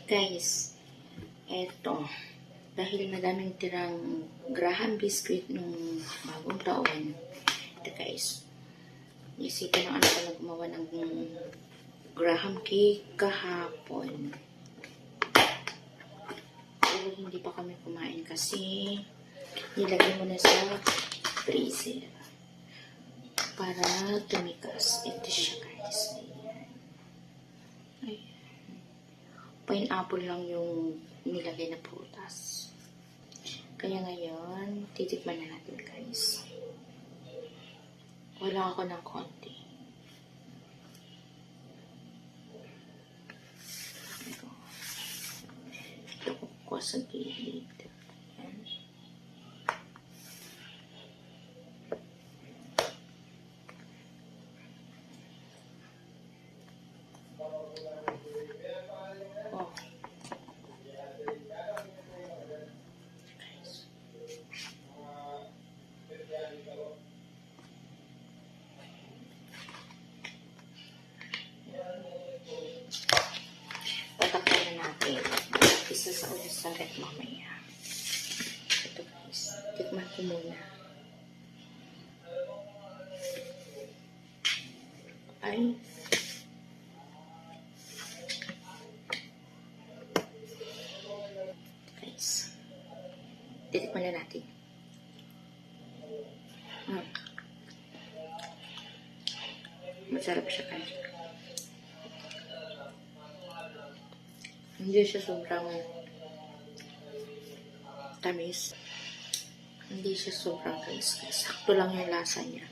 Guys, eto, dahil madaming tirang Graham biscuit nung bagong taon, ito guys, isipin ng anak ko na gumawa ng Graham cake kahapon. Pero hindi pa kami kumain kasi nilagay mo na sa freezer para tumikas. Ito siya guys. Ayan. Pineapple lang yung nilagay na prutas. Kaya ngayon, titikman na natin guys. Wala ako ng konti. Ito ko sa gilid. Ayan. Oh. Patakpan na natin. Isa sa ulit sa red mamaya. Ito guys. Tikman ko muna. Ay. Guys. Titikman na natin. Masarap siya guys. Hindi siya sobrang tamis. Hindi siya sobrang tamis. Sakto lang yung lasa niya.